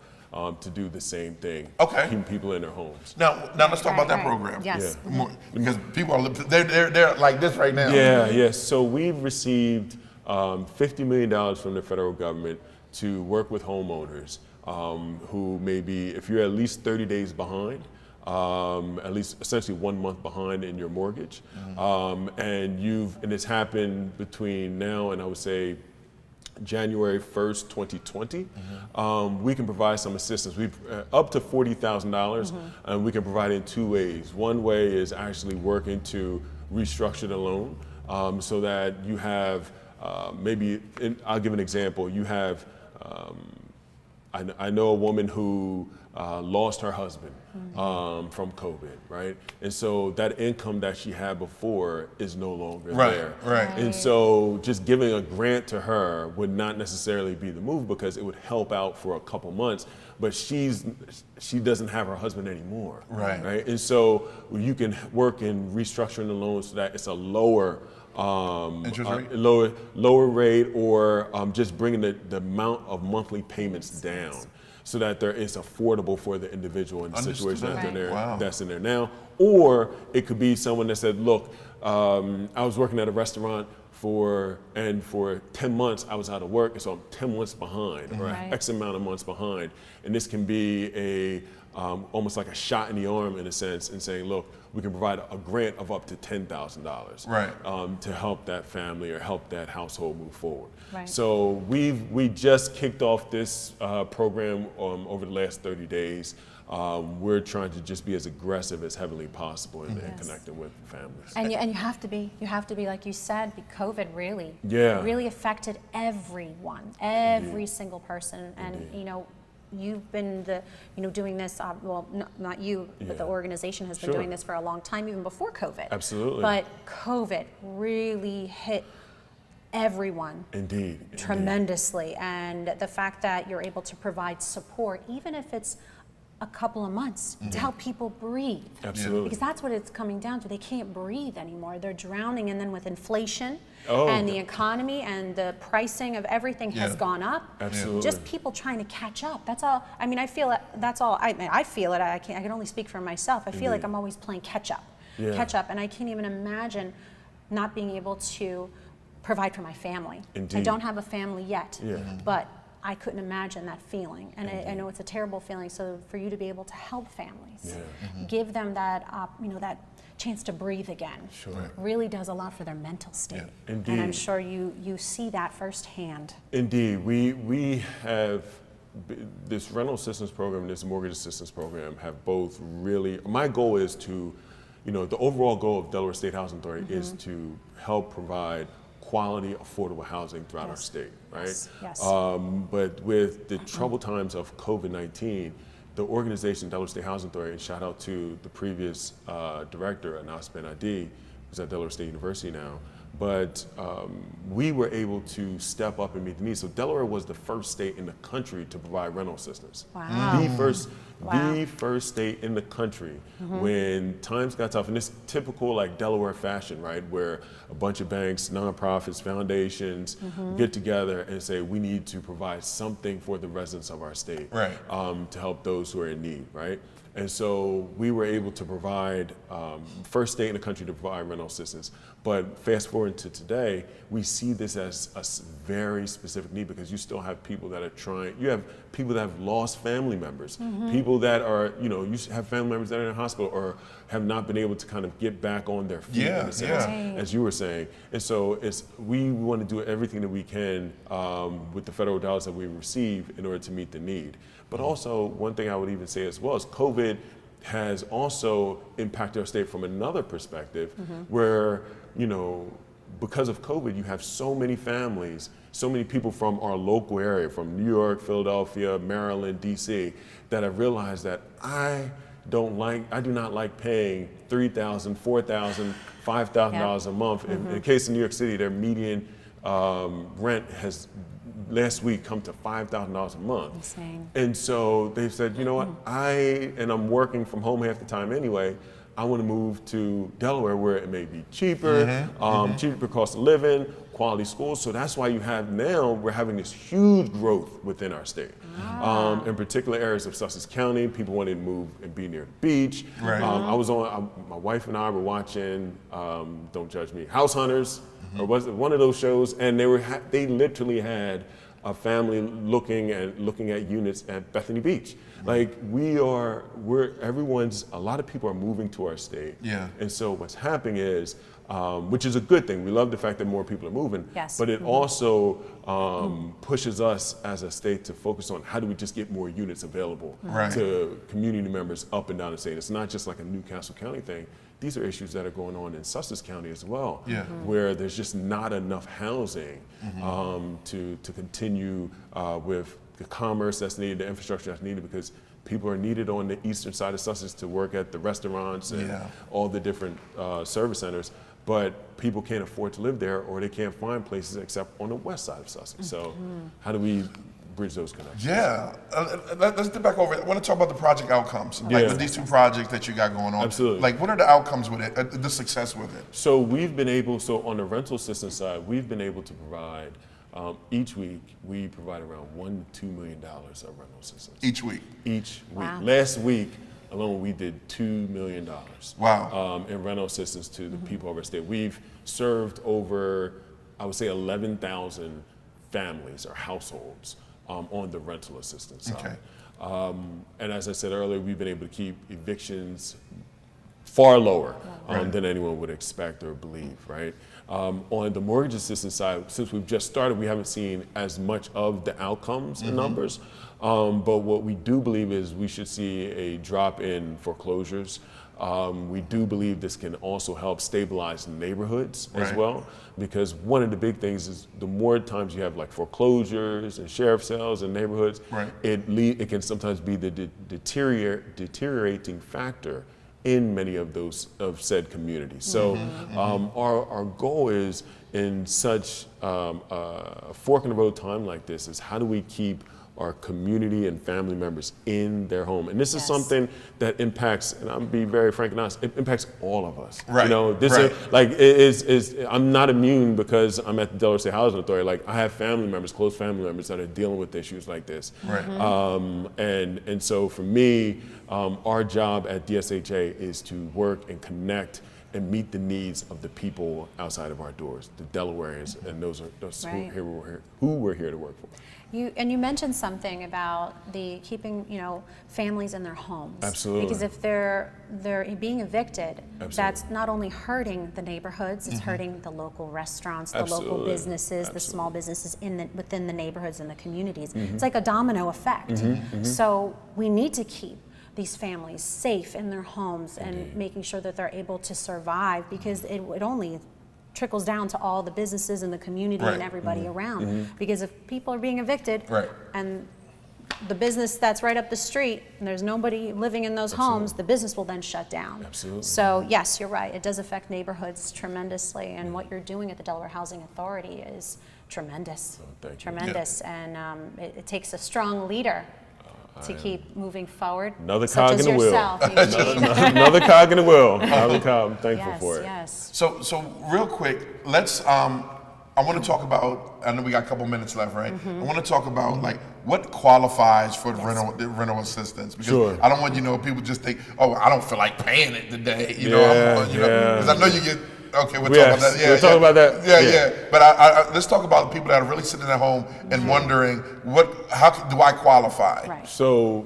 to do the same thing, keeping people in their homes. Now let's talk about that program. Yes. Yeah. Because people are they're like this right now. Yes. So we've received $50 million from the federal government to work with homeowners who may be, if you're at least 30 days behind, at least essentially 1 month behind in your mortgage, and it's happened between now and I would say January 1st, 2020. We can provide some assistance. We've up to $40,000, and we can provide it in two ways. One way is actually working to restructure the loan so that you have I'll give an example. You have I know a woman who lost her husband from COVID, right? And so that income that she had before is no longer there. Right. And so just giving a grant to her would not necessarily be the move because it would help out for a couple months, but she doesn't have her husband anymore. Right. And so you can work in restructuring the loan so that it's a lower interest rate? Lower rate, or just bringing the amount of monthly payments down so that it's affordable for the individual in the situation that's in there now. Or it could be someone that said, look, I was working at a restaurant for 10 months I was out of work, and so I'm 10 months behind, or X amount of months behind. And this can be almost like a shot in the arm in a sense, and saying, look, we can provide a grant of up to $10,000 to help that family or help that household move forward. So we just kicked off this program over the last 30 days. We're trying to just be as aggressive as heavily possible in connecting with families. And you have to be, like you said, COVID really affected everyone, every single person. And you've been doing this, well, not you, but the organization has been doing this for a long time, even before COVID. Absolutely. But COVID really hit everyone tremendously. And the fact that you're able to provide support, even if it's a couple of months, to help people breathe. Absolutely. Because that's what it's coming down to. They can't breathe anymore. They're drowning, and then with inflation and the economy and the pricing of everything has gone up. Absolutely. Just people trying to catch up. That's all. I mean, I feel it. That's all. I feel it. I can only speak for myself. I feel like I'm always playing catch up. And I can't even imagine not being able to provide for my family. I don't have a family yet, but I couldn't imagine that feeling. And I know it's a terrible feeling. So for you to be able to help families, give them that, that chance to breathe again, really does a lot for their mental state. Indeed. And I'm sure you see that firsthand. Indeed. We have this rental assistance program, this mortgage assistance program have both really, my goal is to, the overall goal of Delaware State Housing Authority is to help provide quality, affordable housing throughout our state, right? Yes. But with the troubled times of COVID-19, the organization, Delaware State Housing Authority, and shout out to the previous director, Anas Ben Adi, who's at Delaware State University now, but we were able to step up and meet the needs. So Delaware was the first state in the country to provide rental assistance. Wow. The first state in the country when times got tough, and it's typical like Delaware fashion, right? Where a bunch of banks, nonprofits, foundations get together and say, we need to provide something for the residents of our state to help those who are in need, right? And so we were able to provide, first state in the country to provide rental assistance. But fast forward to today, we see this as a very specific need because you still have people that are trying, you have people that have lost family members, people that are, you have family members that are in the hospital or have not been able to kind of get back on their feet in a sense, as you were saying. And so we want to do everything that we can with the federal dollars that we receive in order to meet the need. But also, one thing I would even say as well is COVID has also impacted our state from another perspective where, because of COVID, you have so many families, so many people from our local area, from New York, Philadelphia, Maryland, DC, that have realized that I do not like paying $3,000, $4,000, $5,000 a month. In the case of New York City, their median rent has last week come to $5,000 a month. Insane. And so they said, you know what, I'm working from home half the time anyway, I want to move to Delaware where it may be cheaper, cheaper cost of living, quality schools. So that's why we're having this huge growth within our state. In particular areas of Sussex County, people wanted to move and be near the beach. Right. My wife and I were watching, don't judge me, House Hunters, or was it one of those shows? And they literally had a family looking at units at Bethany Beach. Like a lot of people are moving to our state. Yeah. And so what's happening is, which is a good thing. We love the fact that more people are moving. Yes. But it also pushes us as a state to focus on how do we just get more units available to community members up and down the state. It's not just like a Newcastle County thing. These are issues that are going on in Sussex County as well, where there's just not enough housing to continue with the commerce that's needed, the infrastructure that's needed, because people are needed on the eastern side of Sussex to work at the restaurants and all the different service centers, but people can't afford to live there or they can't find places except on the west side of Sussex. So how do we bridge those connections? Yeah, let's get back over it. I want to talk about the project outcomes, like with these two projects that you got going on. Absolutely. Like, what are the outcomes with it, the success with it? So on the rental assistance side, we've been able to provide, each week, we provide around $1 to $2 million of rental assistance. Each week? Each week. Wow. Last week alone, we did $2 million in rental assistance to the people of our state. We've served over, I would say, 11,000 families or households on the rental assistance side. And as I said earlier, we've been able to keep evictions far lower than anyone would expect or believe, right? On the mortgage assistance side, since we've just started, we haven't seen as much of the outcomes and numbers. But what we do believe is we should see a drop in foreclosures. We do believe this can also help stabilize neighborhoods as well, because one of the big things is the more times you have like foreclosures and sheriff sales in neighborhoods, it can sometimes be the deteriorating factor in many of those said communities. So our goal is in such a fork in the road time like this is how do we keep our community and family members in their home. And this is something that impacts, and I'll be very frank and honest, it impacts all of us. Right. You know, this is I'm not immune because I'm at the Delaware State Housing Authority. Like, I have family members, close family members that are dealing with issues like this. Right. And so for me, our job at DSHA is to work and connect and meet the needs of the people outside of our doors, the Delawareans, and those right. who we're here to work for. You mentioned something about the keeping families in their homes. Absolutely. Because if they're being evicted, Absolutely. that's not only hurting the neighborhoods, it's hurting the local restaurants, the Absolutely. local businesses, Absolutely. the small businesses within the neighborhoods and the communities. It's like a domino effect. So we need to keep these families safe in their homes and making sure that they're able to survive, because it only trickles down to all the businesses in the community and everybody around. Because if people are being evicted and the business that's right up the street and there's nobody living in those homes, the business will then shut down. Absolutely. So yes, you're right, it does affect neighborhoods tremendously, and what you're doing at the Delaware Housing Authority is tremendous. Tremendous. And it takes a strong leader to keep moving forward. Another such cog as in the yourself, wheel. Eugene. Another cog in the wheel. I'm thankful for it. Yes. So real quick, let's. I want to talk about. I know we got a couple minutes left, right? I want to talk about like what qualifies for the rental assistance, because I don't want people just think, oh, I don't feel like paying it today. Because I know you get. Okay, we'll talk about that. We'll talk about that. Yeah. But let's talk about the people that are really sitting at home and wondering, how do I qualify? Right. So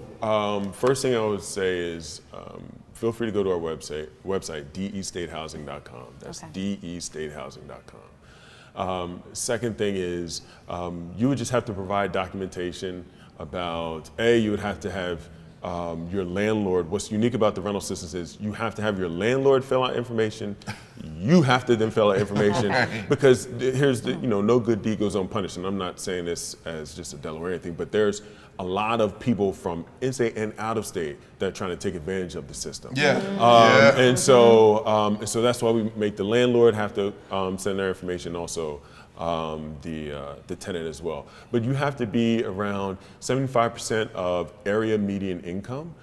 first thing I would say is feel free to go to our website, destatehousing.com. That's destatehousing.com. Second thing is you would just have to provide documentation about, you would have to have your landlord. What's unique about the rental assistance is you have to have your landlord fill out information. You have to then fill out information because here's the, no good deed goes unpunished. And I'm not saying this as just a Delaware thing, but there's a lot of people from in-state and out of state that are trying to take advantage of the system. And so that's why we make the landlord have to send their information also. The tenant as well. But you have to be around 75% of area median income.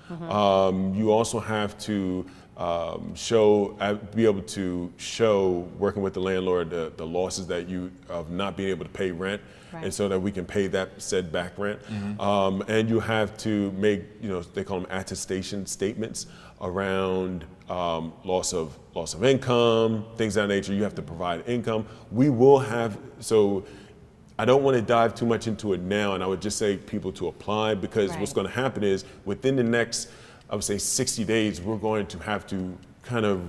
You also have to be able to show, working with the landlord, the losses that of not being able to pay rent, and so that we can pay that said back rent. And you have to make, they call them attestation statements around loss of income, things of that nature. You have to provide income. We will have, so I don't want to dive too much into it now, and I would just say people to apply, because what's going to happen is within the next, I would say 60 days, we're going to have to kind of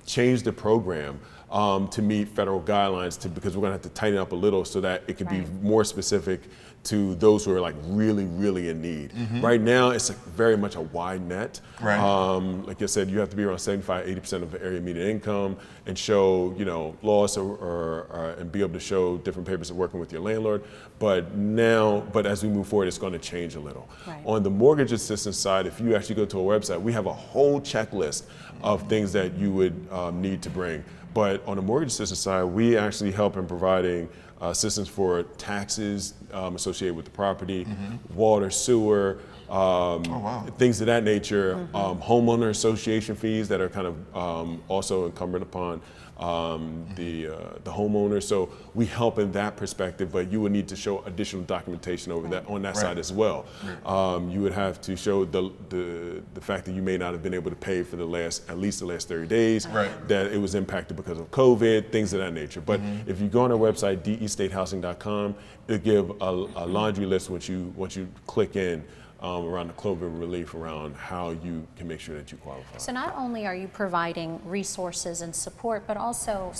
change the program to meet federal guidelines, because we're going to have to tighten up a little so that it can be more specific to those who are like really, really in need. Right now, it's very much a wide net. Like I said, you have to be around 75–80% of the area median income and show, loss and be able to show different papers of working with your landlord. But as we move forward, it's going to change a little. On the mortgage assistance side, if you actually go to our website, we have a whole checklist of things that you would need to bring. But on the mortgage assistance side, we actually help in providing assistance for taxes associated with the property, water, sewer, things of that nature, homeowner association fees that are kind of also incumbent upon the homeowner. So we help in that perspective, but you would need to show additional documentation on that side as well. You would have to show the fact that you may not have been able to pay for at least the last 30 days, that it was impacted because of COVID, things of that nature. But if you go on our website, destatehousing.com, it'll give a laundry list once you click in around the COVID relief, around how you can make sure that you qualify. So not only are you providing resources and support, but also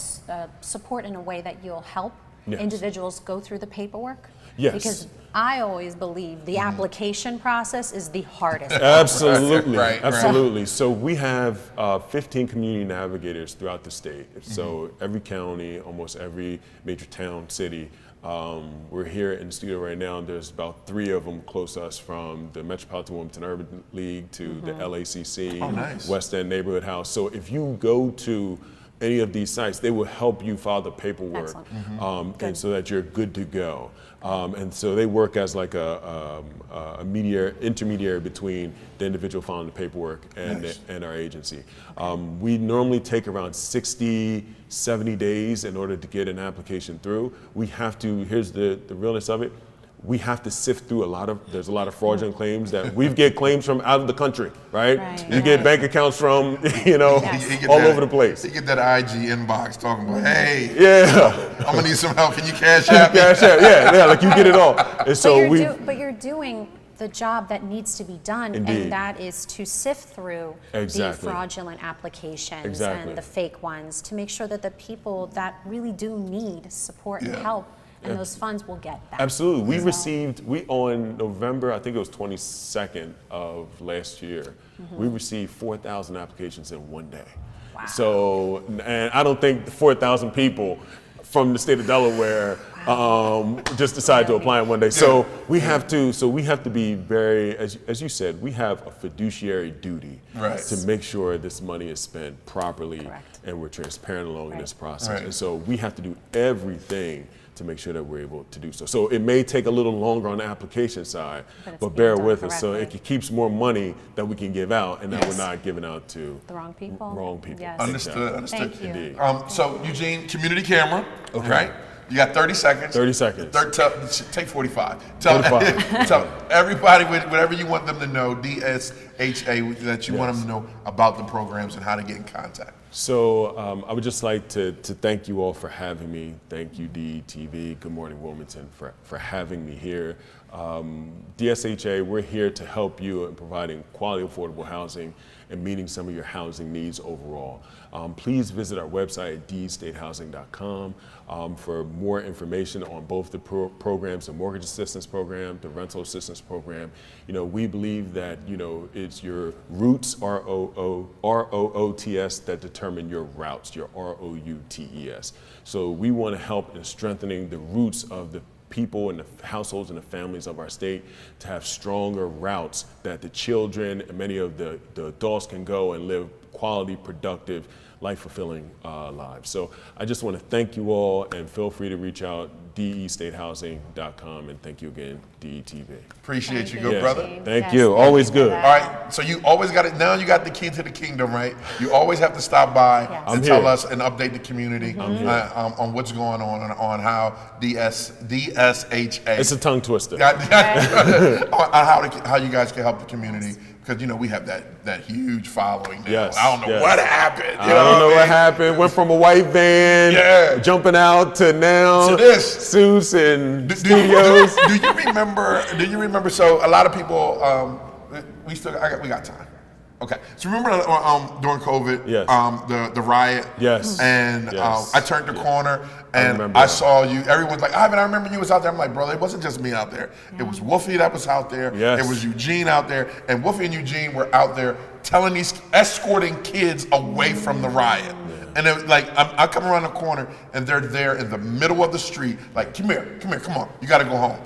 support in a way that you'll help individuals go through the paperwork? Because I always believe the application process is the hardest. Absolutely, absolutely. So we have 15 community navigators throughout the state. So every county, almost every major town, city. We're here in the studio right now, and there's about 3 of them close to us, from the Metropolitan Wilmington Urban League to the LACC, West End Neighborhood House. So if you go to any of these sites, they will help you file the paperwork, and so that you're good to go. And so they work as like a intermediary between the individual filing the paperwork and our agency. We normally take around 60–70 days in order to get an application through. We have to, here's the realness of it, we have to sift through there's a lot of fraudulent claims that we get claims from out of the country, right? You get bank accounts from, all over the place. You get that IG inbox talking about, hey, I'm gonna need some help. Can you cash out? Cash out, like you get it all. And so but you're doing the job that needs to be done, and that is to sift through the fraudulent applications and the fake ones to make sure that the people that really do need support and help and those funds will get that. Absolutely. We on November, I think it was 22nd of last year, we received 4,000 applications in one day. Wow. So, and I don't think 4,000 people from the state of Delaware just decided to apply in one day. So we have to be very, as you said, we have a fiduciary duty to make sure this money is spent properly and we're transparent along in this process. And so we have to do everything to make sure that we're able to do so. So it may take a little longer on the application side, but bear with us. So it keeps more money that we can give out and that we're not giving out to the wrong people. Yes. Understood. Thank you. Indeed. So Eugene, community camera, right? You got 30 seconds. 30 seconds. Take 45. Tell everybody whatever you want them to know, DSHA, that you want them to know about the programs and how to get in contact. So I would just like to thank you all for having me. Thank you, DETV. Good morning, Wilmington, for having me here. DSHA, we're here to help you in providing quality, affordable housing and meeting some of your housing needs overall. Please visit our website at destatehousing.com for more information on both the programs, the mortgage assistance program, the rental assistance program. We believe that, it's your roots, R-O-O-T-S, that determine your routes, your R-O-U-T-E-S. So we want to help in strengthening the roots of the people and the households and the families of our state to have stronger routes that the children and many of the adults can go and live quality, productive, life-fulfilling lives. So I just want to thank you all, and feel free to reach out, destatehousing.com, and thank you again, DETV. Appreciate you, good brother. Thank you, always good. All right, so you always got it, now you got the key to the kingdom, right? You always have to stop by and tell us and update the community on what's going on how DSHA. It's a tongue twister. On how you guys can help the community. Because we have that huge following now. Yes, I don't know what happened. I don't know what happened. Went from a white van, jumping out to now to this suits and studios. Do you remember? So a lot of people, we got time. Okay, so remember during COVID, the riot, and I turned the corner and I saw you. Everyone's like, Ivan, I remember you was out there. I'm like, brother, it wasn't just me out there. It was Wolfie that was out there. It was Eugene out there, and Wolfie and Eugene were out there escorting kids away from the riot. And it, I come around the corner and they're there in the middle of the street, like, come here, come on, you got to go home.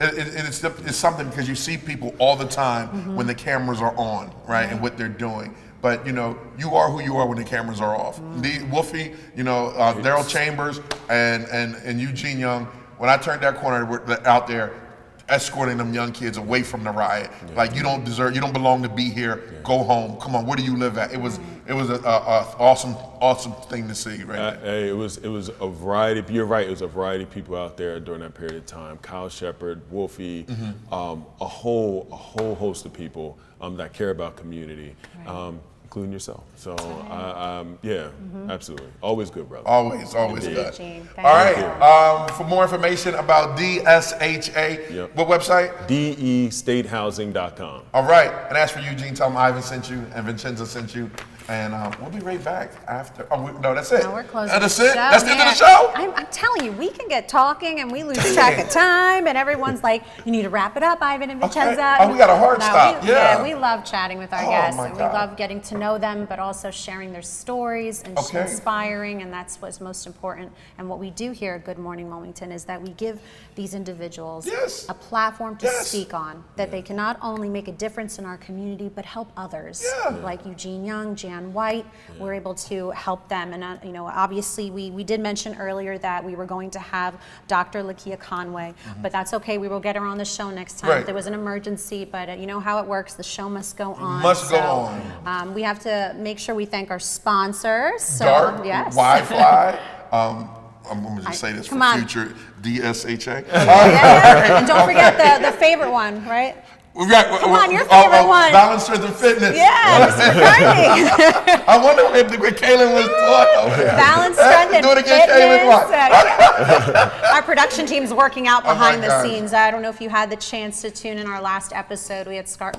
It's something because you see people all the time when the cameras are on, right, and what they're doing. But you are who you are when the cameras are off. Wolfie, Daryl Chambers and Eugene Young. When I turned that corner, we're out there escorting them young kids away from the riot. Like, you don't belong to be here. Go home. Come on, where do you live at? It was an awesome thing to see, right? Hey, it was a variety. You're right. It was a variety of people out there during that period of time. Kyle Shepard, Wolfie, a whole host of people that care about community. Including yourself. So, absolutely. Always good, brother. Always good. All right. For more information about DSHA, what website? DEStatehousing.com. All right. And as for Eugene, tell him Ivan sent you and Vincenza sent you. And we'll be right back after. No, that's it. No, we're closing. That's it? That's the end of the show? I'm telling you, we can get talking and we lose track of time, and everyone's like, you need to wrap it up, Ivan and Vincenza. Oh, we got a hard stop. We love chatting with our guests. And we love getting to know them, but also sharing their stories and inspiring, and that's what's most important. And what we do here at Good Morning Wilmington is that we give these individuals a platform to speak on, that they can not only make a difference in our community, but help others, like Eugene Young, White. We're able to help them, and obviously we did mention earlier that we were going to have Dr. LaKeia Conway, but that's okay. We will get her on the show next time. If there was an emergency, but you know how it works. The show must go on. Go on. We have to make sure we thank our sponsors. Dart, Wi-Fi. I'm going to just say this Come for on. future DSHA. Yeah. And don't forget the favorite one, right? Come on, your favorite one. Balance, strength, and fitness. Yeah, Mr. Carney. I wonder if Kaylin was taught. Balance, strength, and do it again, fitness. Our production team's working out behind the scenes. I don't know if you had the chance to tune in our last episode. We had Scott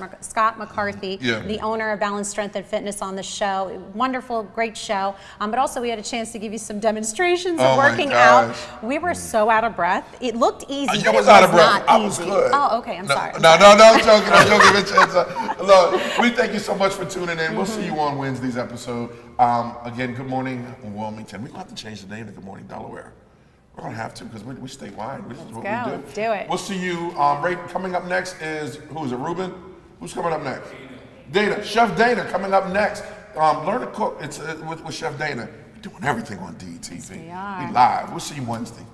McCarthy, the owner of Balance, Strength, and Fitness on the show. Wonderful, great show. But also we had a chance to give you some demonstrations of working out. We were so out of breath. It looked easy. I was out of breath. I was good. Oh, okay. I'm sorry. No. I'm joking, Vincenza. Look, we thank you so much for tuning in. We'll see you on Wednesday's episode. Again, good morning, Wilmington. We're going to have to change the name to Good Morning, Delaware. We're going to have to because we're statewide. This is what we do. Let's do it. We'll see you. Coming up next is, who is it, Ruben? Who's coming up next? Dana. Chef Dana coming up next. Learn to cook. It's with Chef Dana. We're doing everything on DETV. Yes, we are. We live. We'll see you Wednesday.